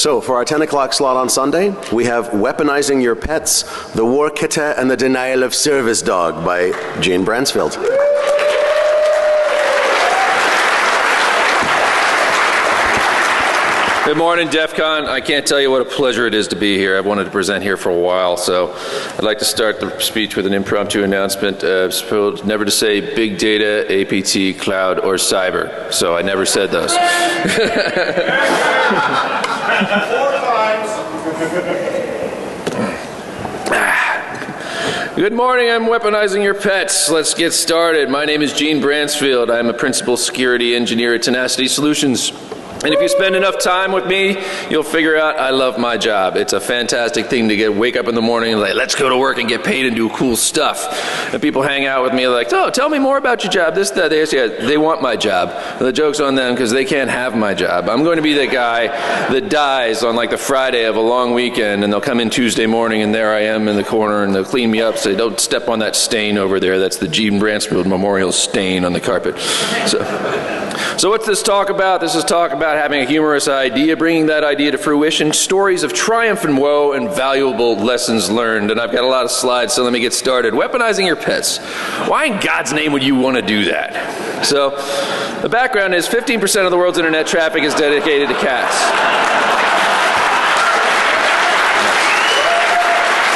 So, for our 10 o'clock slot on Sunday, we have Weaponizing Your Pets, The War Kitteh and the Denial of Service Dog by Jane Bransfield. Good morning, DEF CON. I can't tell you what a pleasure it is to be here. I've wanted to present here for a while, so I'd like to start the speech with an impromptu announcement. Never to say big data, APT, cloud, or cyber. So I never said those. 4 times. Good morning, I'm Weaponizing Your Pets. Let's get started. My name is Gene Bransfield. I'm a principal security engineer at Tenacity Solutions. And if you spend enough time with me, you'll figure out I love my job. It's a fantastic thing to wake up in the morning and like, let's go to work and get paid and do cool stuff. And people hang out with me like, oh, tell me more about your job. This, that, they want my job. And the joke's on them because they can't have my job. I'm going to be the guy that dies on like the Friday of a long weekend, and they'll come in Tuesday morning and there I am in the corner and they'll clean me up, say, don't step on that stain over there. That's the Gene Bransfield Memorial stain on the carpet. So what's this talk about? This is talk about having a humorous idea, bringing that idea to fruition, stories of triumph and woe, and valuable lessons learned. And I've got a lot of slides, so let me get started. Weaponizing your pets. Why in God's name would you want to do that? So the background is 15% of the world's internet traffic is dedicated to cats.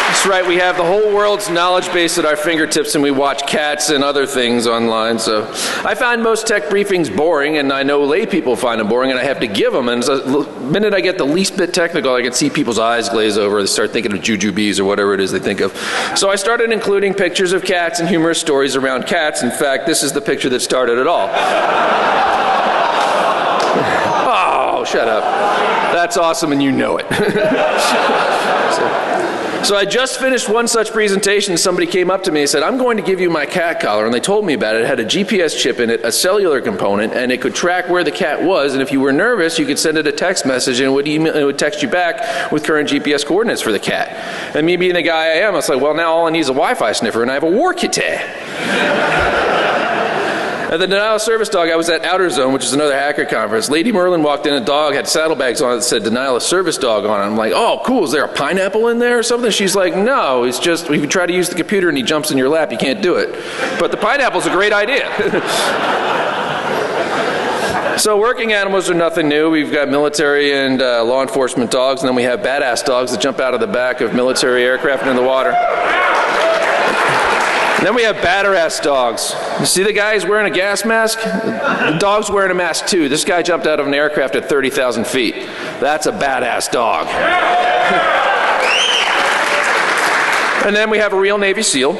That's right, we have the whole world's knowledge base at our fingertips and we watch cats and other things online. So I find most tech briefings boring, and I know lay people find them boring, and I have to give them. And the minute I get the least bit technical, I can see people's eyes glaze over. They start thinking of jujubes or whatever it is they think of. So I started including pictures of cats and humorous stories around cats. In fact, this is the picture that started it all. Oh, shut up. That's awesome and you know it. So I just finished one such presentation. Somebody came up to me and said, I'm going to give you my cat collar. And they told me about it. It had a GPS chip in it, a cellular component, and it could track where the cat was. And if you were nervous, you could send it a text message and it would text you back with current GPS coordinates for the cat. And me being the guy I am, I was like, well, now all I need is a Wi-Fi sniffer, and I have a war Kitteh. And the denial of service dog, I was at Outer Zone, which is another hacker conference. Lady Merlin walked in, a dog had saddlebags on it that said denial of service dog on it. I'm like, oh, cool, is there a pineapple in there or something? She's like, no, it's just, if you try to use the computer and he jumps in your lap, you can't do it. But the pineapple's a great idea. So working animals are nothing new. We've got military and law enforcement dogs, and then we have badass dogs that jump out of the back of military aircraft and in the water. Then we have batter-ass dogs. You see the guy who's wearing a gas mask? The dog's wearing a mask too. This guy jumped out of an aircraft at 30,000 feet. That's a badass dog. And then we have a real Navy SEAL.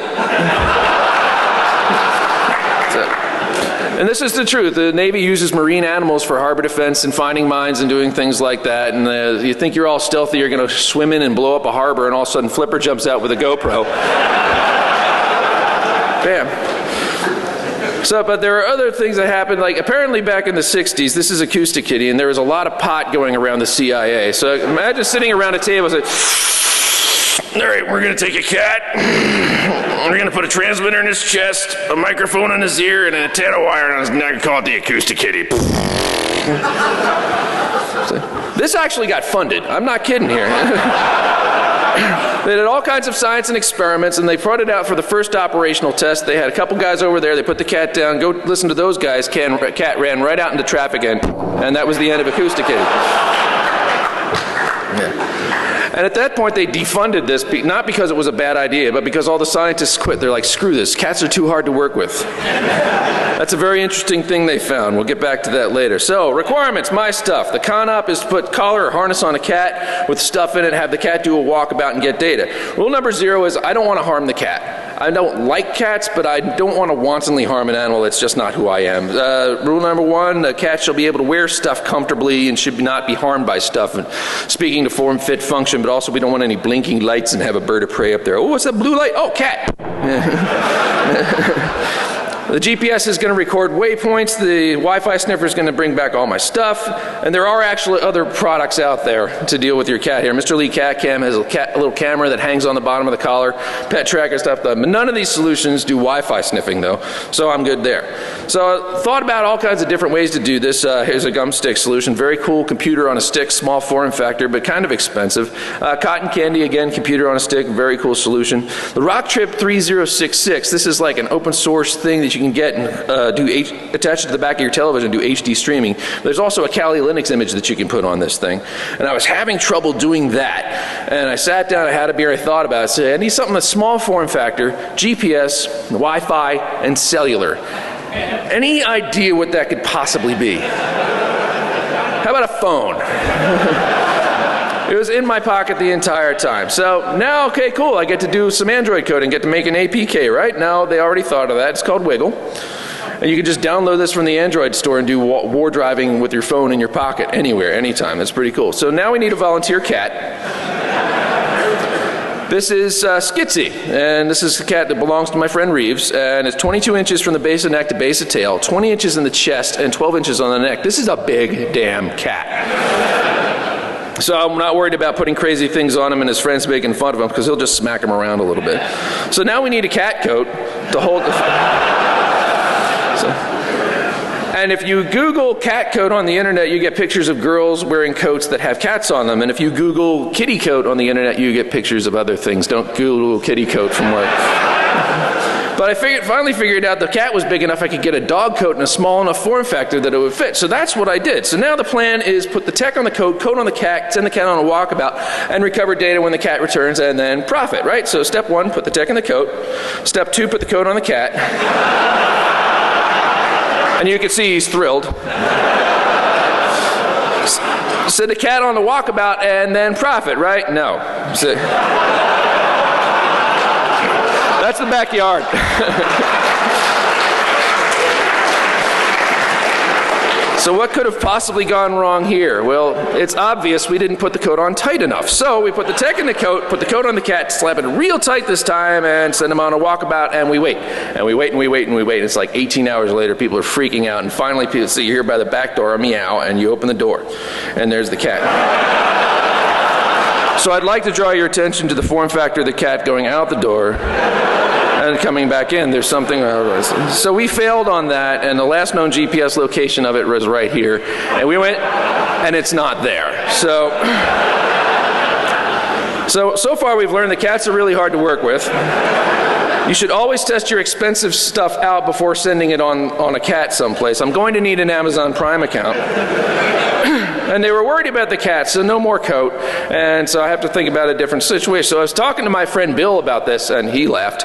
And this is the truth. The Navy uses marine animals for harbor defense and finding mines and doing things like that. And you think you're all stealthy, you're going to swim in and blow up a harbor, and all of a sudden Flipper jumps out with a GoPro. Bam. So, but there are other things that happened, like apparently back in the 60s, this is Acoustic Kitty, and there was a lot of pot going around the CIA. So imagine sitting around a table and say, all right, we're going to take a cat, we're going to put a transmitter in his chest, a microphone in his ear, and an antenna wire on his neck, call it the Acoustic Kitty. So, this actually got funded. I'm not kidding here. They did all kinds of science and experiments, and they brought it out for the first operational test. They had a couple guys over there. They put the cat down. Go listen to those guys. Cat ran right out into traffic, and that was the end of Acoustic Kitty. Yeah. And at that point, they defunded this, not because it was a bad idea, but because all the scientists quit. They're like, screw this. Cats are too hard to work with. That's a very interesting thing they found. We'll get back to that later. So, requirements, my stuff. The con-op is to put collar or harness on a cat with stuff in it, have the cat do a walkabout and get data. Rule number 0 is I don't want to harm the cat. I don't like cats, but I don't want to wantonly harm an animal. That's just not who I am. Rule number 1, the cat shall be able to wear stuff comfortably and should not be harmed by stuff. And speaking to form, fit, function, but also we don't want any blinking lights and have a bird of prey up there. Oh, what's that blue light? Oh, cat. The GPS is going to record waypoints, the Wi-Fi sniffer is going to bring back all my stuff, and there are actually other products out there to deal with your cat here. Mr. Lee Cat Cam has a little camera that hangs on the bottom of the collar, pet tracker stuff, but none of these solutions do Wi-Fi sniffing though, so I'm good there. So I thought about all kinds of different ways to do this. Here's a gum stick solution, very cool, computer on a stick, small form factor, but kind of expensive. Cotton candy, again, computer on a stick, very cool solution. The Rock Trip 3066, this is like an open source thing that you can get and attach it to the back of your television, do HD streaming. There's also a Kali Linux image that you can put on this thing. And I was having trouble doing that. And I sat down, I had a beer, I thought about it. I said, I need something that's small form factor, GPS, Wi-Fi, and cellular. Any idea what that could possibly be? How about a phone? It was in my pocket the entire time. So now, okay, cool, I get to do some Android coding, get to make an APK, right? Now they already thought of that. It's called Wiggle. And you can just download this from the Android store and do war driving with your phone in your pocket anywhere, anytime. That's pretty cool. So now we need a volunteer cat. This is Skitsy, and this is the cat that belongs to my friend Reeves, and it's 22 inches from the base of neck to base of tail, 20 inches in the chest, and 12 inches on the neck. This is a big damn cat. So I'm not worried about putting crazy things on him and his friends making fun of him, because he'll just smack him around a little bit. So now we need a cat coat to hold the... And if you Google cat coat on the internet, you get pictures of girls wearing coats that have cats on them. And if you Google kitty coat on the internet, you get pictures of other things. Don't Google kitty coat from what... But I finally figured out the cat was big enough I could get a dog coat in a small enough form factor that it would fit. So that's what I did. So now the plan is put the tech on the coat, coat on the cat, send the cat on a walkabout, and recover data when the cat returns, and then profit, right? So step 1, put the tech in the coat. Step 2, put the coat on the cat. And you can see he's thrilled. Send the cat on the walkabout and then profit, right? No. So, that's the backyard. So what could have possibly gone wrong here? Well, it's obvious we didn't put the coat on tight enough. So we put the tech in the coat, put the coat on the cat, slap it real tight this time, and send him on a walkabout, and we wait. And we wait, and we wait, and we wait. It's like 18 hours later, people are freaking out, and finally people see you here by the back door, a meow, and you open the door, and there's the cat. So I'd like to draw your attention to the form factor of the cat going out the door and coming back in. There's something. So we failed on that, and the last known GPS location of it was right here. And we went, and it's not there. So far we've learned that cats are really hard to work with. You should always test your expensive stuff out before sending it on a cat someplace. I'm going to need an Amazon Prime account. And they were worried about the cat, so no more coat. And so I have to think about a different situation. So I was talking to my friend Bill about this, and he laughed.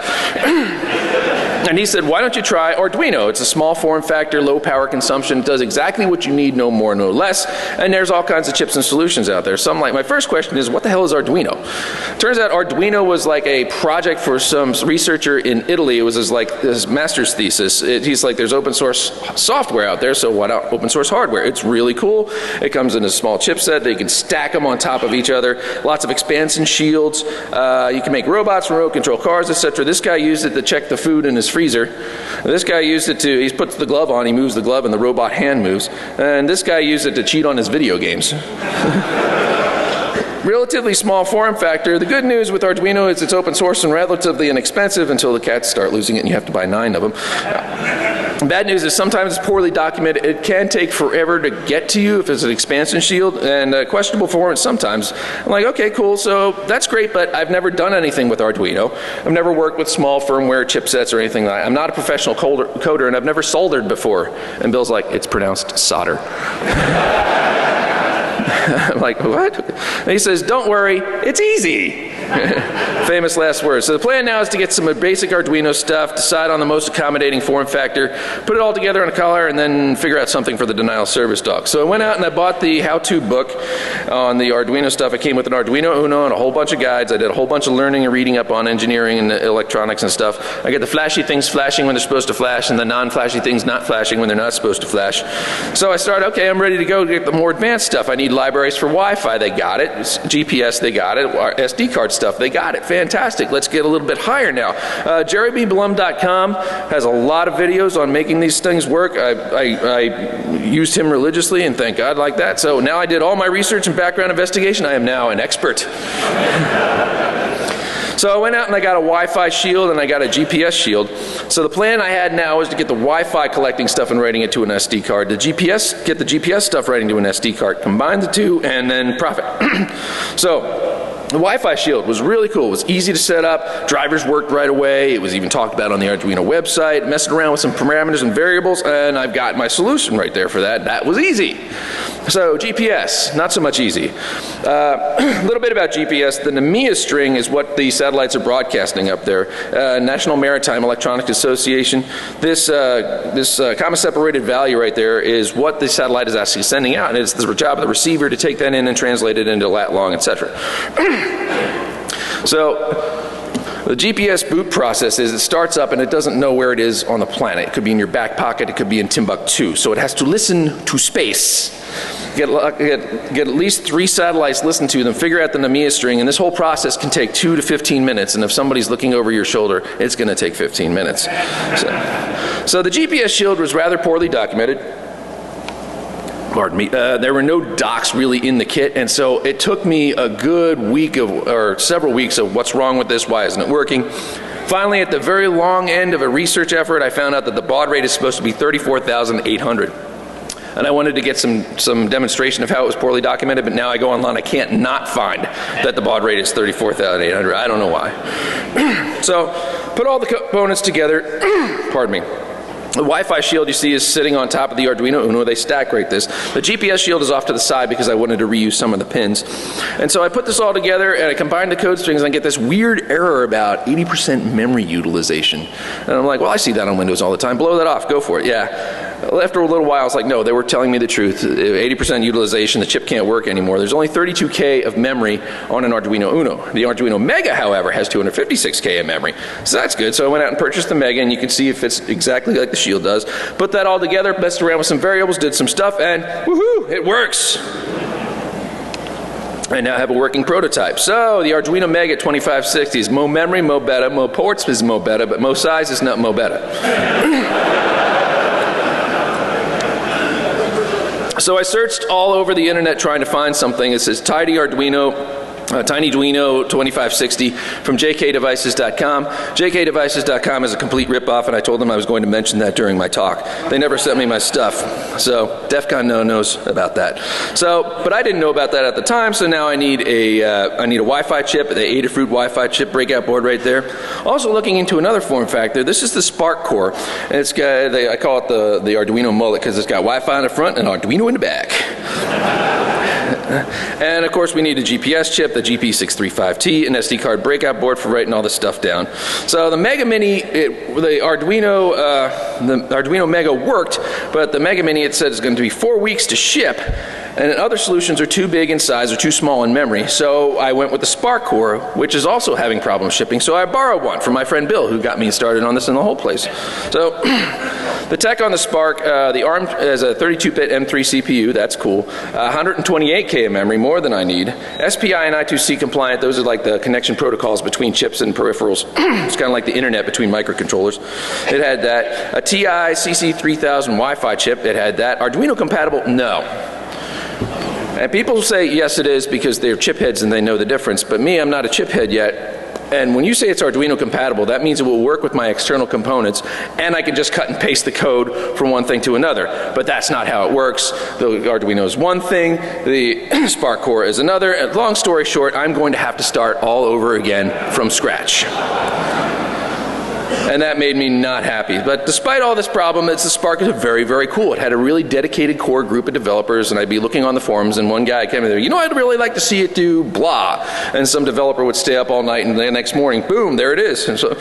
And he said, why don't you try Arduino? It's a small form factor, low power consumption. It does exactly what you need, no more, no less. And there's all kinds of chips and solutions out there. So I'm like, my first question is, what the hell is Arduino? Turns out Arduino was like a project for some researcher in Italy. It was his master's thesis. He's like, there's open source software out there, so why not open source hardware? It's really cool. It comes in a small chipset that you can stack them on top of each other. Lots of expansion shields. You can make robots, remote control cars, etc. This guy used it to check the food in his freezer. This guy used it to, he puts the glove on, he moves the glove and the robot hand moves. And this guy used it to cheat on his video games. Relatively small form factor. The good news with Arduino is it's open source and relatively inexpensive until the cats start losing it and you have to buy 9 of them. Bad news is sometimes it's poorly documented. It can take forever to get to you if it's an expansion shield, and questionable performance sometimes. I'm like, okay, cool, so that's great, but I've never done anything with Arduino. I've never worked with small firmware chipsets or anything like that. I'm not a professional coder, and I've never soldered before. And Bill's like, it's pronounced solder. I'm like, what? And he says, don't worry, it's easy. Famous last words. So the plan now is to get some basic Arduino stuff, decide on the most accommodating form factor, put it all together in a collar, and then figure out something for the denial of service dog. So I went out and I bought the how-to book on the Arduino stuff. It came with an Arduino Uno and a whole bunch of guides. I did a whole bunch of learning and reading up on engineering and electronics and stuff. I get the flashy things flashing when they're supposed to flash, and the non-flashy things not flashing when they're not supposed to flash. So I started, okay, I'm ready to go get the more advanced stuff. I need libraries for Wi-Fi. They got it. GPS, they got it. SD cards. card stuff. They got it. Fantastic. Let's get a little bit higher now. JerryBBlum.com has a lot of videos on making these things work. I used him religiously, and thank God like that. So now I did all my research and background investigation. I am now an expert. So I went out and I got a Wi-Fi shield and I got a GPS shield. So the plan I had now is to get the Wi-Fi collecting stuff and writing it to an SD card. Get the GPS stuff writing to an SD card, combine the two, and then profit. So the Wi-Fi shield was really cool. It was easy to set up. Drivers worked right away. It was even talked about on the Arduino website. Messing around with some parameters and variables, and I've got my solution right there for that. That was easy. So GPS, not so much easy. A little bit about GPS. The NMEA string is what the satellites are broadcasting up there. National Maritime Electronics Association. This comma separated value right there is what the satellite is actually sending out, and it's the job of the receiver to take that in and translate it into lat long, etc. So the GPS boot process is it starts up and it doesn't know where it is on the planet. It could be in your back pocket, it could be in Timbuktu. So it has to listen to space. Get at least 3 satellites, listen to them, figure out the NMEA string, and this whole process can take 2 to 15 minutes, and if somebody's looking over your shoulder, it's going to take 15 minutes. So the GPS shield was rather poorly documented. Pardon me. There were no docs really in the kit, and so it took me a good week or several weeks of what's wrong with this, why isn't it working? Finally, at the very long end of a research effort, I found out that the baud rate is supposed to be 34,800. And I wanted to get some demonstration of how it was poorly documented, but now I go online, I can't not find that the baud rate is 34,800. I don't know why. So, put all the components together, pardon me. The Wi-Fi shield you see is sitting on top of the Arduino Uno. They stack right this. The GPS shield is off to the side because I wanted to reuse some of the pins. And so I put this all together and I combined the code strings and I get this weird error about 80% memory utilization. And I'm like, well, I see that on Windows all the time. Blow that off. Go for it. Yeah. After a little while, I was like, no, they were telling me the truth. 80% utilization, the chip can't work anymore. There's only 32K of memory on an Arduino Uno. The Arduino Mega, however, has 256K of memory. So that's good. So I went out and purchased the Mega, and you can see it fits exactly like the Shield does. Put that all together, messed around with some variables, did some stuff, and woohoo, it works. I now have a working prototype. So the Arduino Mega 2560 is mo memory, mo beta, mo ports is mo beta, but mo size is not mo beta. So I searched all over the internet trying to find something. It says TinyDuino 2560 from jkdevices.com. jkdevices.com is a complete ripoff, and I told them I was going to mention that during my talk. They never sent me my stuff, so DEF CON knows about that. So, but I didn't know about that at the time, so now I need a Wi-Fi chip, the Adafruit Wi-Fi chip breakout board right there. Also looking into another form factor. This is the Spark Core, and it's got, I call it the Arduino mullet because it's got Wi-Fi in the front and Arduino in the back. And of course we need a GPS chip, the GP635T, an SD card breakout board for writing all this stuff down. So the Mega Mini, the Arduino Mega worked, but the Mega Mini, it said, is going to be 4 weeks to ship, and other solutions are too big in size or too small in memory. So I went with the Spark Core, which is also having problems shipping, so I borrowed one from my friend Bill, who got me started on this in the whole place. So the tech on the Spark, the ARM has a 32-bit M3 CPU, that's cool. 128K of memory, more than I need. SPI and I2C compliant, those are like the connection protocols between chips and peripherals. It's kind of like the internet between microcontrollers. It had that. A TI CC3000 Wi-Fi chip, it had that. Arduino compatible? No. And people say yes it is because they're chip heads and they know the difference, but me, I'm not a chip head yet. And when you say it's Arduino compatible, that means it will work with my external components, and I can just cut and paste the code from one thing to another. But that's not how it works. The Arduino is one thing, the Spark Core is another. And long story short, I'm going to have to start all over again from scratch. And that made me not happy. But despite all this problem, the Spark is very, very cool. It had a really dedicated core group of developers, and I'd be looking on the forums, and one guy came in there, you know, I'd really like to see it do blah. And some developer would stay up all night, and the next morning, boom, there it is. And so,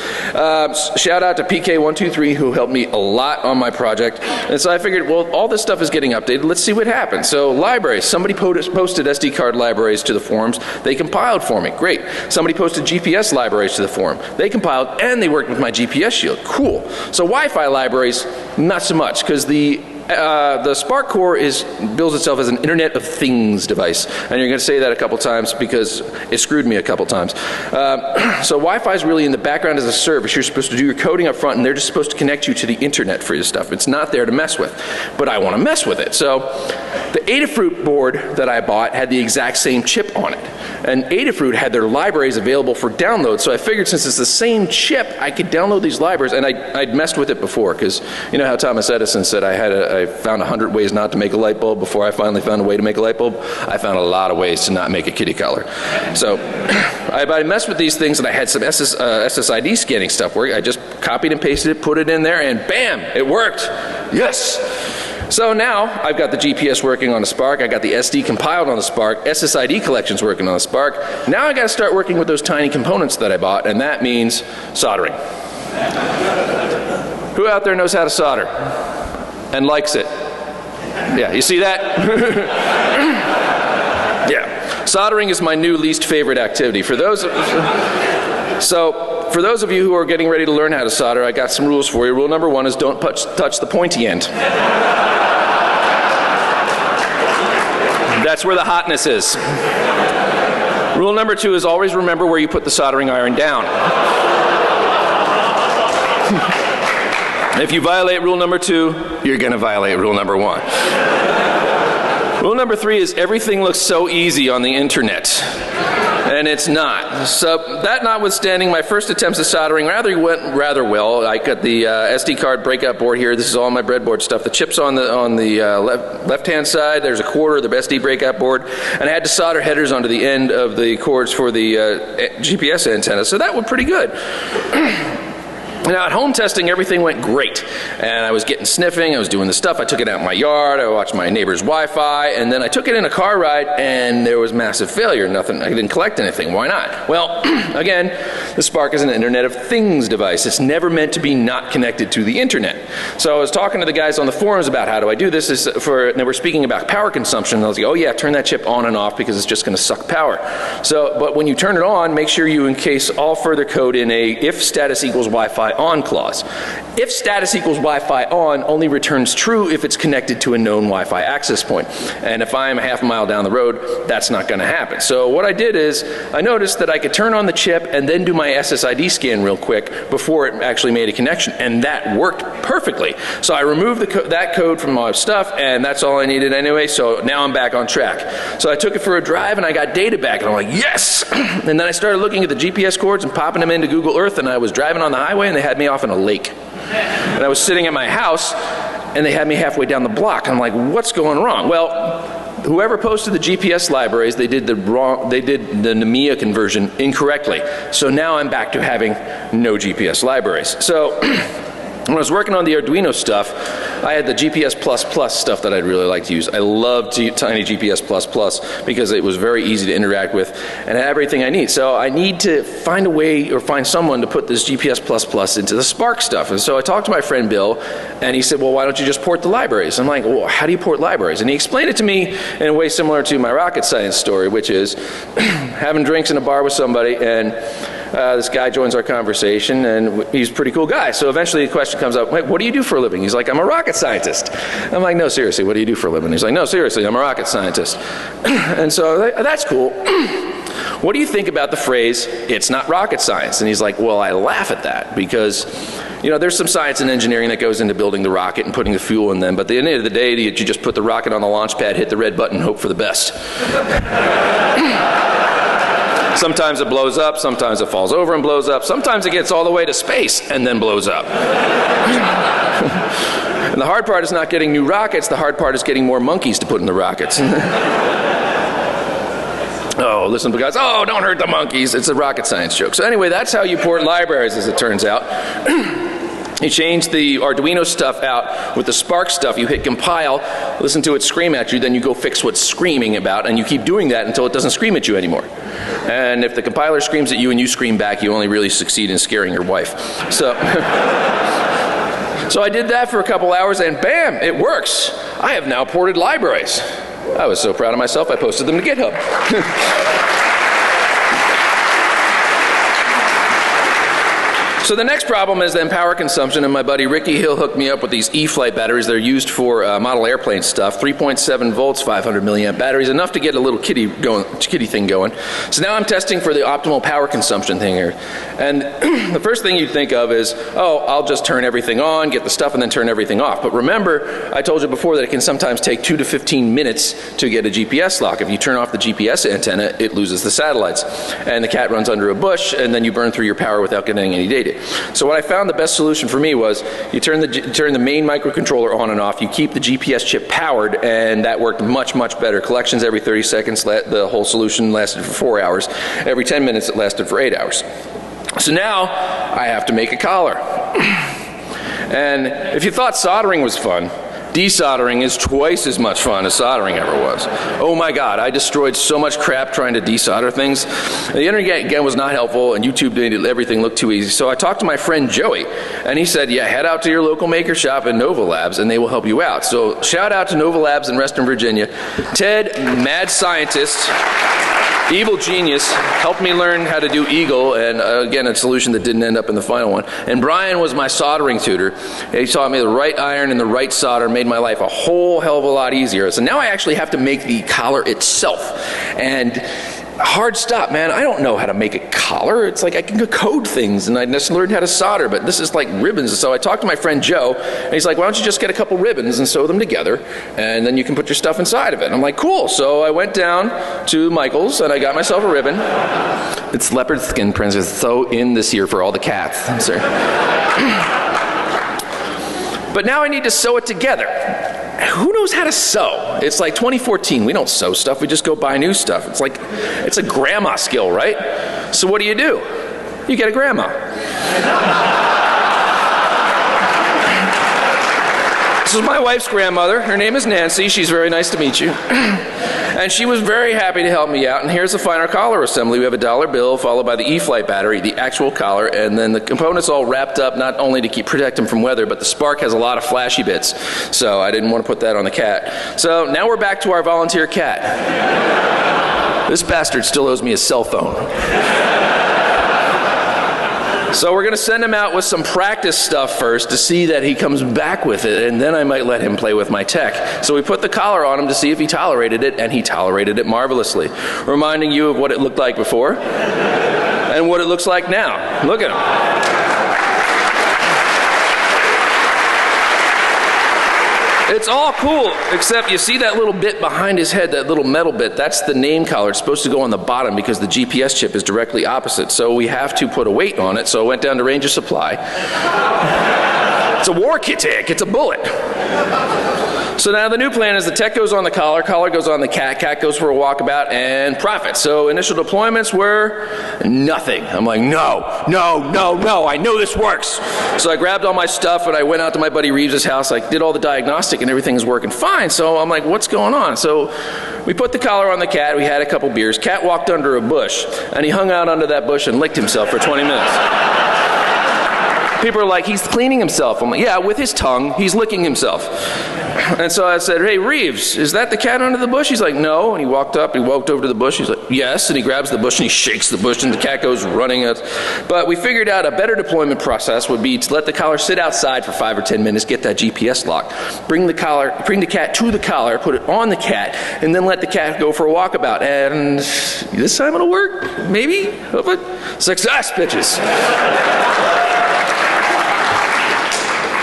shout out to PK123, who helped me a lot on my project. And so I figured, well, all this stuff is getting updated. Let's see what happens. So libraries. Somebody posted SD card libraries to the forums. They compiled for me. Great. Somebody posted GPS libraries to the forum. They compiled, and they worked with my GPS shield. Cool. So Wi-Fi libraries, not so much, because the the Spark core builds itself as an Internet of Things device. And you're going to say that a couple times because it screwed me a couple times. So Wi-Fi is really in the background as a service. You're supposed to do your coding up front, and they're just supposed to connect you to the internet for your stuff. It's not there to mess with. But I want to mess with it. So the Adafruit board that I bought had the exact same chip on it. And Adafruit had their libraries available for download. So I figured since it's the same chip, I could download these libraries. And I'd messed with it before, because you know how Thomas Edison said I found 100 ways not to make a light bulb before I finally found a way to make a light bulb? I found a lot of ways to not make a kitty collar. So I messed with these things, and I had some SSID scanning stuff where I just copied and pasted it, put it in there, and bam, it worked. Yes. So now I've got the GPS working on the Spark, I got the SD compiled on the Spark, SSID collections working on the Spark. Now I got to start working with those tiny components that I bought, and that means soldering. Who out there knows how to solder and likes it? Yeah, you see that? Yeah. Soldering is my new least favorite activity. For those of you who are getting ready to learn how to solder, I got some rules for you. Rule number 1 is don't touch the pointy end. That's where the hotness is. Rule number 2 is always remember where you put the soldering iron down. If you violate rule number 2, you're going to violate rule number 1. Rule number 3 is everything looks so easy on the internet. And it's not. So that notwithstanding, my first attempts at soldering went rather well. I got the SD card breakout board here. This is all my breadboard stuff. The chip's on the left-hand side. There's a quarter of the SD breakout board. And I had to solder headers onto the end of the cords for the GPS antenna. So that went pretty good. Now at home testing, everything went great. And I was getting sniffing, I was doing the stuff, I took it out in my yard, I watched my neighbor's Wi-Fi, and then I took it in a car ride and there was massive failure. Nothing, I didn't collect anything. Why not? Well, again, the Spark is an Internet of Things device. It's never meant to be not connected to the internet. So I was talking to the guys on the forums about how do I do this, and they were speaking about power consumption, and I was like, oh yeah, turn that chip on and off because it's just going to suck power. So, but when you turn it on, make sure you encase all further code in a if status equals Wi-Fi on clause. If status equals Wi-Fi on only returns true if it's connected to a known Wi-Fi access point. And if I'm a half mile down the road, that's not going to happen. So what I did is I noticed that I could turn on the chip and then do my SSID scan real quick before it actually made a connection, and that worked perfectly. So I removed that code from my stuff, and that's all I needed anyway, so now I'm back on track. So I took it for a drive and I got data back, and I'm like, yes! And then I started looking at the GPS cords and popping them into Google Earth, and I was driving on the highway and they had me off in a lake. And I was sitting at my house and they had me halfway down the block. I'm like, what's going wrong? Well, whoever posted the GPS libraries, they did the NMEA conversion incorrectly. So now I'm back to having no GPS libraries. So when I was working on the Arduino stuff, I had the GPS++ stuff that I'd really like to use. I loved Tiny GPS++ because it was very easy to interact with and had everything I need. So I need to find a way or find someone to put this GPS++ into the Spark stuff. And so I talked to my friend Bill, and he said, well, why don't you just port the libraries? I'm like, well, how do you port libraries? And he explained it to me in a way similar to my rocket science story, which is having drinks in a bar with somebody, and this guy joins our conversation, and he's a pretty cool guy. So eventually the question comes up, wait, what do you do for a living? He's like, I'm a rocket scientist. I'm like, no, seriously, what do you do for a living? He's like, no, seriously, I'm a rocket scientist. And so that's cool. What do you think about the phrase, it's not rocket science? And he's like, well, I laugh at that because, you know, there's some science and engineering that goes into building the rocket and putting the fuel in them, but at the end of the day, you just put the rocket on the launch pad, hit the red button, and hope for the best. Sometimes it blows up, sometimes it falls over and blows up, sometimes it gets all the way to space and then blows up. And the hard part is not getting new rockets, the hard part is getting more monkeys to put in the rockets. Oh, listen, guys, oh, don't hurt the monkeys. It's a rocket science joke. So anyway, that's how you port libraries, as it turns out. You change the Arduino stuff out with the Spark stuff. You hit compile, listen to it scream at you, then you go fix what's screaming about, and you keep doing that until it doesn't scream at you anymore. And if the compiler screams at you and you scream back, you only really succeed in scaring your wife. So, so I did that for a couple hours, and bam, it works. I have now ported libraries. I was so proud of myself, I posted them to GitHub. So the next problem is then power consumption, and my buddy Ricky, he'll hook me up with these E-Flight batteries. They're used for model airplane stuff, 3.7 volts, 500 milliamp batteries, enough to get a little kitty thing going. So now I'm testing for the optimal power consumption thing here. And the first thing you'd think of is, oh, I'll just turn everything on, get the stuff, and then turn everything off. But remember, I told you before that it can sometimes take 2 to 15 minutes to get a GPS lock. If you turn off the GPS antenna, it loses the satellites. And the cat runs under a bush, and then you burn through your power without getting any data. So what I found the best solution for me was you turn the main microcontroller on and off, you keep the GPS chip powered, and that worked much, much better. Collections every 30 seconds, the whole solution lasted for 4 hours. Every 10 minutes it lasted for 8 hours. So now I have to make a collar. And if you thought soldering was fun, desoldering is twice as much fun as soldering ever was. Oh my God, I destroyed so much crap trying to desolder things. The internet, again, was not helpful, and YouTube made everything look too easy. So I talked to my friend Joey, and he said, yeah, head out to your local maker shop in Nova Labs, and they will help you out. So shout out to Nova Labs in Western Virginia. Ted, mad scientist, evil genius, helped me learn how to do Eagle, and again, a solution that didn't end up in the final one. And Brian was my soldering tutor. He taught me the right iron and the right solder, made my life a whole hell of a lot easier. So now I actually have to make the collar itself. And hard stop, man. I don't know how to make a collar. It's like I can code things, and I just learned how to solder, but this is like ribbons. So I talked to my friend Joe, and he's like, why don't you just get a couple ribbons and sew them together, and then you can put your stuff inside of it. And I'm like, cool. So I went down to Michael's, and I got myself a ribbon. It's leopard skin prints. It's so in this year for all the cats. I'm sorry. But now I need to sew it together. Who knows how to sew? It's like 2014. We don't sew stuff. We just go buy new stuff. It's like, it's a grandma skill, right? So what do? You get a grandma. This is my wife's grandmother. Her name is Nancy. She's very nice to meet you. And she was very happy to help me out. And here's the final collar assembly. We have a dollar bill followed by the E-Flight battery, the actual collar, and then the components all wrapped up not only to protect them from weather, but the Spark has a lot of flashy bits. So I didn't want to put that on the cat. So now we're back to our volunteer cat. This bastard still owes me a cell phone. So we're going to send him out with some practice stuff first to see that he comes back with it, and then I might let him play with my tech. So we put the collar on him to see if he tolerated it, and he tolerated it marvelously, reminding you of what it looked like before and what it looks like now. Look at him. It's all cool, except you see that little bit behind his head, that little metal bit, that's the name collar. It's supposed to go on the bottom because the GPS chip is directly opposite. So we have to put a weight on it, so I went down to Ranger Supply. It's a war Kitteh, it's a bullet. So now the new plan is the tech goes on the collar goes on the cat goes for a walkabout, and profit. So initial deployments were nothing. I'm like, no, I know this works. So I grabbed all my stuff and I went out to my buddy Reeves' house. I did all the diagnostic and everything is working fine. So I'm like, what's going on? So we put the collar on the cat, we had a couple beers. Cat walked under a bush and he hung out under that bush and licked himself for 20 minutes. People are like, he's cleaning himself. I'm like, yeah, with his tongue, he's licking himself. And so I said, hey, Reeves, is that the cat under the bush? He's like, no. And he walked over to the bush. He's like, yes. And he grabs the bush and he shakes the bush and the cat goes running. But we figured out a better deployment process would be to let the collar sit outside for 5 or 10 minutes, get that GPS lock, bring the cat to the collar, put it on the cat, and then let the cat go for a walkabout. And this time it'll work, maybe? Success, bitches.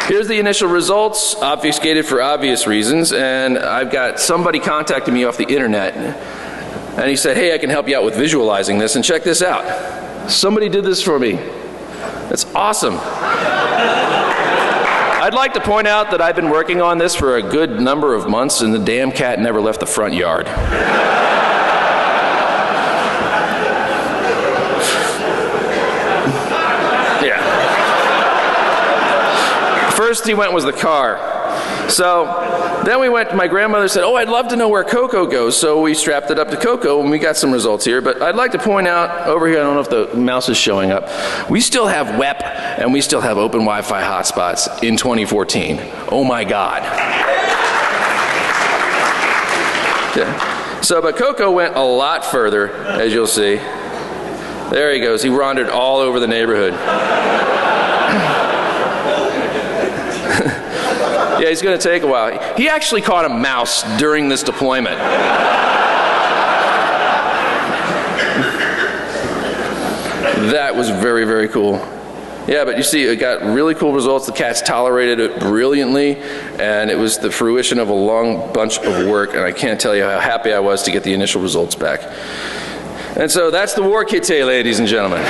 Here's the initial results, obfuscated for obvious reasons, and I've got somebody contacting me off the internet, and he said, hey, I can help you out with visualizing this, and check this out. Somebody did this for me. That's awesome. I'd like to point out that I've been working on this for a good number of months, and the damn cat never left the front yard. First he went was the car. So then we went, my grandmother said, oh, I'd love to know where Coco goes. So we strapped it up to Coco and we got some results here. But I'd like to point out over here, I don't know if the mouse is showing up, we still have WEP and we still have open Wi-Fi hotspots in 2014. Oh my God. Yeah. So, but Coco went a lot further, as you'll see. There he goes. He wandered all over the neighborhood. Yeah, he's going to take a while. He actually caught a mouse during this deployment. That was very, very cool. Yeah, but you see, it got really cool results. The cats tolerated it brilliantly, and it was the fruition of a long bunch of work, and I can't tell you how happy I was to get the initial results back. And so that's the war Kitteh, ladies and gentlemen.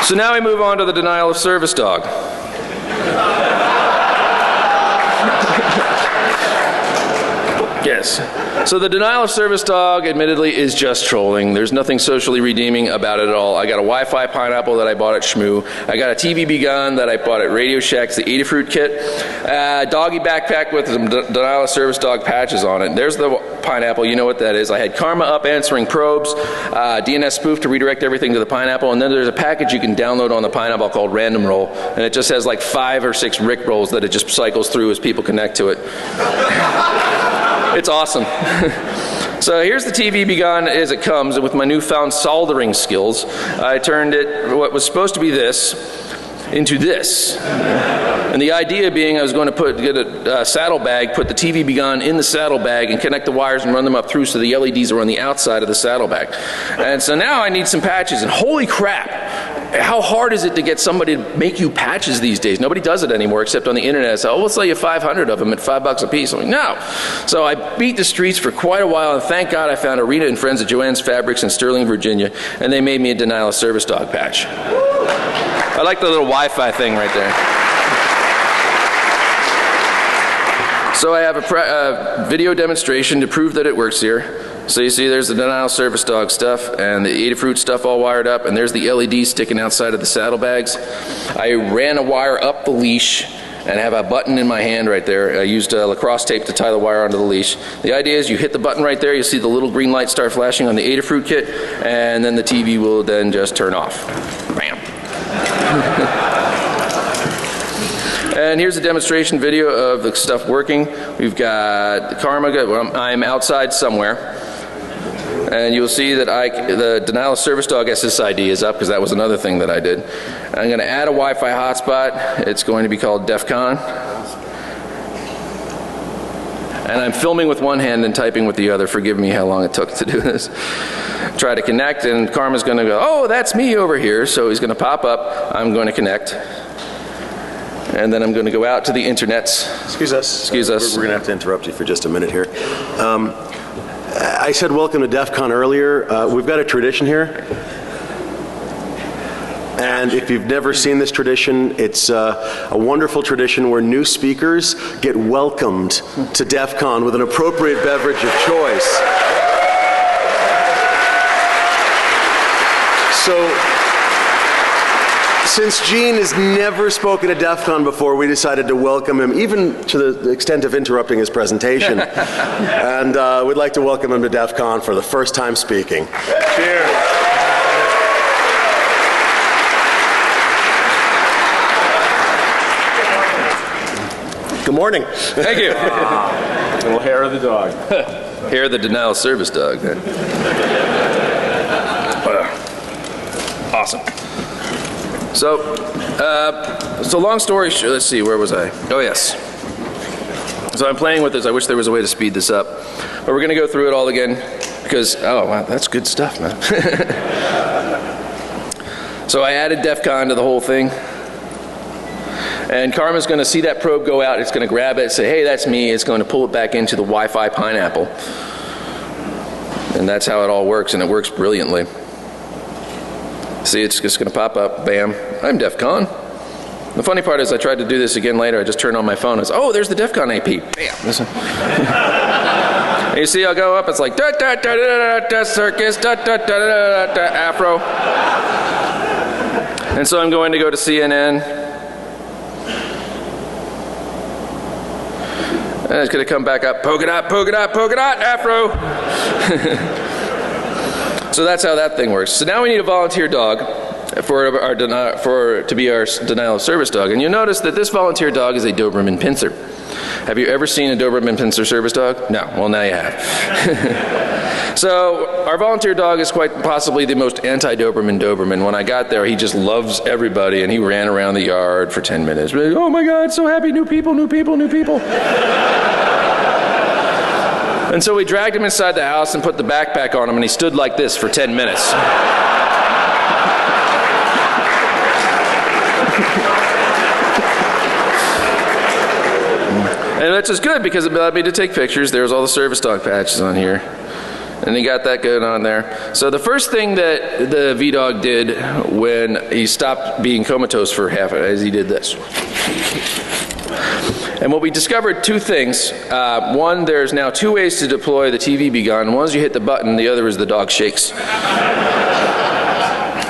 So now we move on to the denial of service dog. Yes. So the denial of service dog, admittedly, is just trolling. There's nothing socially redeeming about it at all. I got a Wi-Fi pineapple that I bought at Shmoo. I got a TVB gun that I bought at Radio Shack's, the Adafruit kit. Doggy backpack with some denial of service dog patches on it. There's the pineapple. You know what that is. I had Karma up answering probes, DNS spoof to redirect everything to the pineapple, and then there's a package you can download on the pineapple called Random Roll, and it just has like 5 or 6 Rick rolls that it just cycles through as people connect to it. It's awesome. So here's the TVB gun as it comes, and with my newfound soldering skills, I turned it, what was supposed to be this, into this. And the idea being I was going to get a saddlebag, put the TVB gun in the saddlebag, and connect the wires and run them up through so the LEDs are on the outside of the saddlebag. And so now I need some patches, and holy crap, how hard is it to get somebody to make you patches these days? Nobody does it anymore except on the internet. So, we'll sell you 500 of them at $5 a piece. I'm like, no. So I beat the streets for quite a while, and thank God I found Arena and Friends at Joann's Fabrics in Sterling, Virginia, and they made me a denial of service dog patch. I like the little Wi-Fi thing right there. So I have a video demonstration to prove that it works here. So you see there's the denial of service dog stuff and the Adafruit stuff all wired up, and there's the LED sticking outside of the saddlebags. I ran a wire up the leash and have a button in my hand right there. I used lacrosse tape to tie the wire onto the leash. The idea is you hit the button right there, you see the little green light start flashing on the Adafruit kit, and then the TV will then just turn off. Bam. And here's a demonstration video of the stuff working. We've got Karma, I'm outside somewhere. And you'll see that the denial of service dog SSID is up, because that was another thing that I did. I'm going to add a Wi-Fi hotspot. It's going to be called DEF CON. And I'm filming with one hand and typing with the other. Forgive me how long it took to do this. Try to connect, and Karma's going to go, oh, that's me over here. So he's going to pop up. I'm going to connect. And then I'm going to go out to the internets. Excuse us. Excuse us. We're going to have to interrupt you for just a minute here. I said welcome to DEF CON earlier. We've got a tradition here. And if you've never seen this tradition, it's a wonderful tradition where new speakers get welcomed to DEF CON with an appropriate beverage of choice. So, since Gene has never spoken at DEF CON before, we decided to welcome him, even to the extent of interrupting his presentation. And we'd like to welcome him to DEF CON for the first time speaking. Cheers. Good morning. Thank you. Little hair of the dog. Hair of the denial of service dog. Awesome. So long story short, let's see, where was I? Oh, yes. So I'm playing with this. I wish there was a way to speed this up. But we're going to go through it all again because, oh, wow, that's good stuff, man. So I added DEF CON to the whole thing. And Karma's going to see that probe go out. It's going to grab it, say, hey, that's me. It's going to pull it back into the Wi-Fi pineapple. And that's how it all works, and it works brilliantly. See, it's just going to pop up, bam, I'm DEF CON. The funny part is I tried to do this again later. I just turned on my phone. It's, oh, there's the DEF CON AP. Bam. And you see I'll go up, it's like, da da da da da da circus, da da da da da afro. And so I'm going to go to CNN. And it's going to come back up, polka dot, afro. So that's how that thing works. So now we need a volunteer dog to be our denial of service dog. And you'll notice that this volunteer dog is a Doberman Pinscher. Have you ever seen a Doberman Pinscher service dog? No. Well, now you have. So our volunteer dog is quite possibly the most anti-Doberman Doberman. When I got there, he just loves everybody, and he ran around the yard for 10 minutes. Like, oh my God, so happy, new people, new people, new people. And so we dragged him inside the house and put the backpack on him, and he stood like this for 10 minutes. And that's just good because it allowed me to take pictures. There's all the service dog patches on here. And he got that going on there. So the first thing that the V-Dog did when he stopped being comatose for half an hour is he did this. And what we discovered, two things. One, there's now two ways to deploy the TV gun. One is you hit the button, the other is the dog shakes.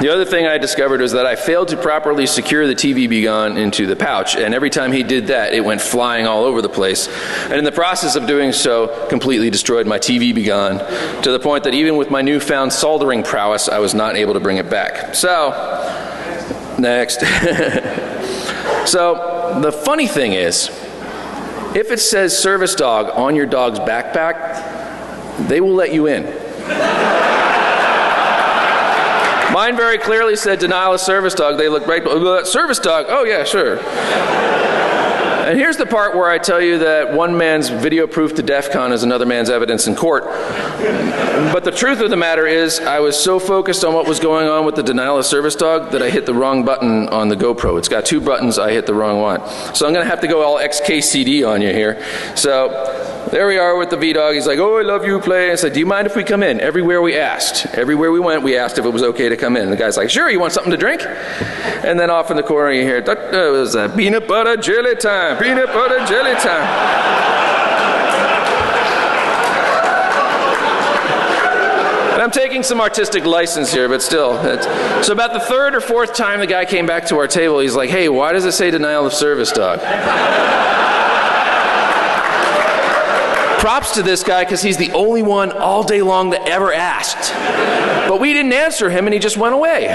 The other thing I discovered was that I failed to properly secure the TV gun into the pouch, and every time he did that, it went flying all over the place. And in the process of doing so, completely destroyed my TV gun, to the point that even with my newfound soldering prowess, I was not able to bring it back. So, next. So, the funny thing is, if it says service dog on your dog's backpack, they will let you in. Mine very clearly said denial of service dog. They looked right, service dog, oh yeah, sure. And here's the part where I tell you that one man's video proof to DEF CON is another man's evidence in court. But the truth of the matter is, I was so focused on what was going on with the denial of service dog that I hit the wrong button on the GoPro. It's got two buttons, I hit the wrong one. So I'm gonna have to go all XKCD on you here. So, there we are with the V-Dog. He's like, oh, I love you, play. I said, do you mind if we come in? Everywhere we asked. Everywhere we went, we asked if it was okay to come in. And the guy's like, sure, you want something to drink? And then off in the corner you hear, it was peanut butter jelly time, peanut butter jelly time. And I'm taking some artistic license here, but still. So about the third or fourth time the guy came back to our table, he's like, hey, why does it say denial of service dog? Props to this guy because he's the only one all day long that ever asked. But we didn't answer him and he just went away.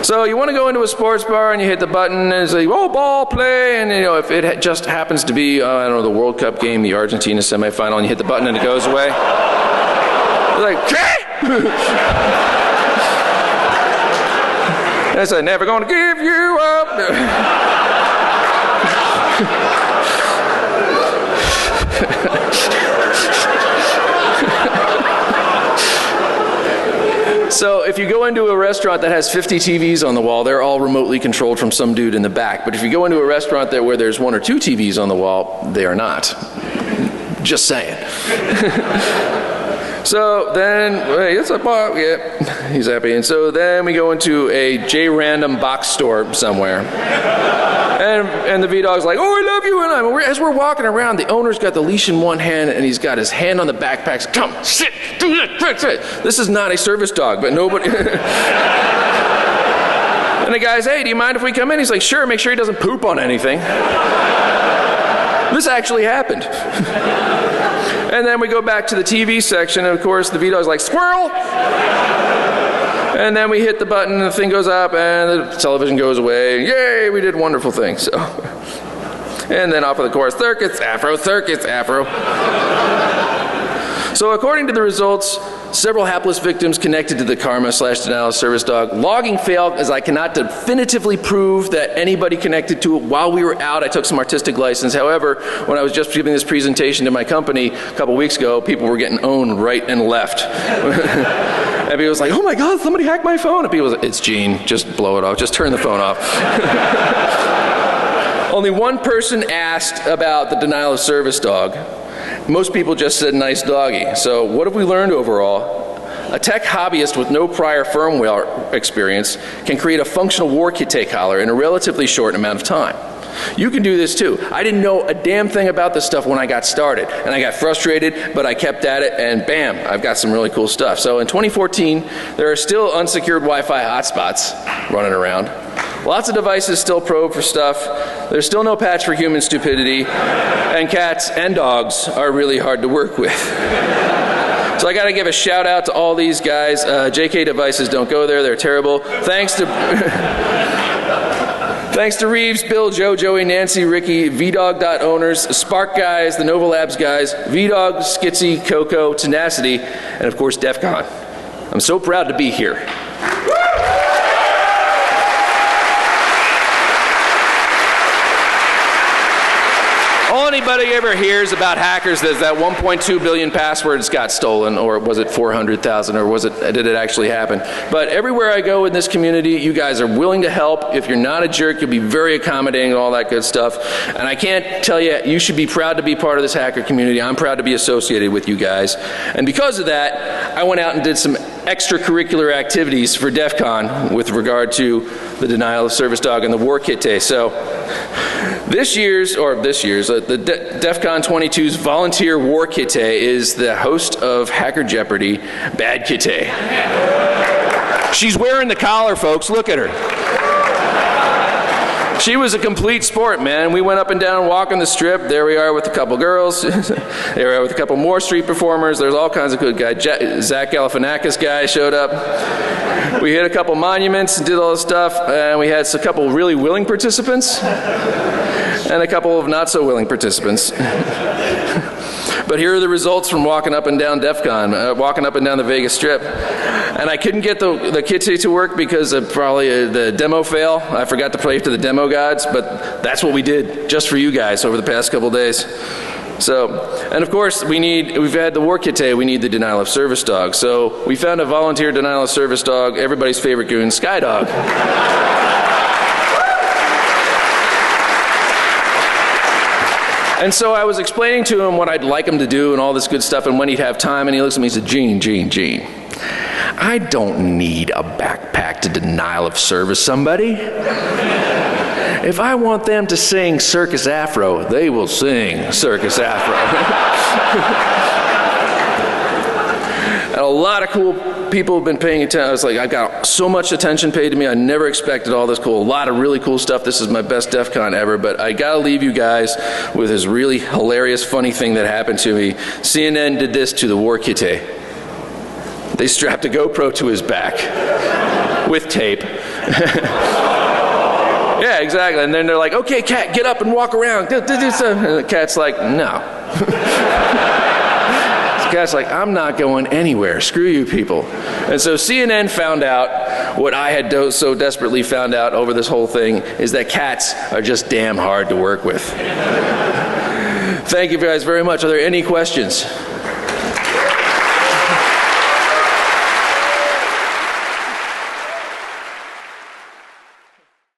So you want to go into a sports bar and you hit the button and it's like, oh, ball, play. And you know, if it just happens to be, I don't know, the World Cup game, the Argentina semifinal, and you hit the button and it goes away. You're like, I said, never gonna give you up. So if you go into a restaurant that has 50 TVs on the wall, they're all remotely controlled from some dude in the back. But if you go into a restaurant where there's one or two TVs on the wall, they are not. Just saying. So then, hey, it's a box. Yeah, he's happy. And so then we go into a J-Random box store somewhere. And the V-Dog's like, oh, I love you. And as we're walking around, the owner's got the leash in one hand and he's got his hand on the backpacks. Come, sit, do this. This is not a service dog, but nobody. And the guy's, hey, do you mind if we come in? He's like, sure, make sure he doesn't poop on anything. This actually happened. And then we go back to the TV section, and of course the V-Dog's like, squirrel! And then we hit the button, and the thing goes up, and the television goes away. Yay, we did wonderful things. So. And then off of the chorus, circuits, afro, circuits, afro. So according to the results, several hapless victims connected to the karma/denial of service dog. Logging failed as I cannot definitively prove that anybody connected to it while we were out. I took some artistic license. However, when I was just giving this presentation to my company a couple weeks ago, people were getting owned right and left. And people was like, oh my God, somebody hacked my phone. And people was like, it's Gene, just blow it off, just turn the phone off. Only one person asked about the denial of service dog. Most people just said nice doggy. So what have we learned overall? A tech hobbyist with no prior firmware experience can create a functional war Kitteh collar in a relatively short amount of time. You can do this too. I didn't know a damn thing about this stuff when I got started, and I got frustrated, but I kept at it, and bam, I've got some really cool stuff. So in 2014, there are still unsecured Wi-Fi hotspots running around. Lots of devices still probe for stuff. There's still no patch for human stupidity, and cats and dogs are really hard to work with. So I got to give a shout out to all these guys. JK devices, don't go there, they're terrible. Thanks to Thanks to Reeves, Bill, Joe, Joey, Nancy, Ricky, VDog.owners, Spark guys, the Nova Labs guys, VDog, Skitsy, Coco, Tenacity, and of course DEF CON. I'm so proud to be here. All anybody ever hears about hackers is that 1.2 billion passwords got stolen, or was it 400,000, or did it actually happen? But everywhere I go in this community, you guys are willing to help. If you're not a jerk, you'll be very accommodating and all that good stuff. And I can't tell you, you should be proud to be part of this hacker community. I'm proud to be associated with you guys. And because of that, I went out and did some extracurricular activities for DEF CON with regard to the denial of service dog and the war Kitteh. So this year's, the DEF CON 22's volunteer war Kitteh is the host of Hacker Jeopardy, Bad Kitteh. She's wearing the collar, folks. Look at her. She was a complete sport, man. We went up and down walking the strip. There we are with a couple girls. There we are with a couple more street performers. There's all kinds of good guys. Zach Galifianakis guy showed up. We hit a couple monuments and did all this stuff. And we had a couple really willing participants and a couple of not so willing participants. But here are the results from walking up and down DEF CON, walking up and down the Vegas Strip. And I couldn't get the Kitteh to work because of probably the demo fail. I forgot to play to the demo gods, but that's what we did just for you guys over the past couple days. So, and of course, we've had the war Kitteh, we need the denial of service dog. So we found a volunteer denial of service dog, everybody's favorite goon, Skydog. And so I was explaining to him what I'd like him to do and all this good stuff and when he'd have time, and he looks at me and he said, Gene, I don't need a backpack to denial of service somebody. If I want them to sing Circus Afro, they will sing Circus Afro. And a lot of cool people have been paying attention. I was like, I've got so much attention paid to me. I never expected all this cool. A lot of really cool stuff. This is my best DEF CON ever, but I gotta leave you guys with this really hilarious, funny thing that happened to me. CNN did this to the war Kitteh. They strapped a GoPro to his back with tape. Yeah, exactly. And then they're like, okay, cat, get up and walk around. Do something. And the cat's like, no. The cat's like, I'm not going anywhere. Screw you people. And so CNN found out what I had so desperately found out over this whole thing, is that cats are just damn hard to work with. Thank you guys very much. Are there any questions?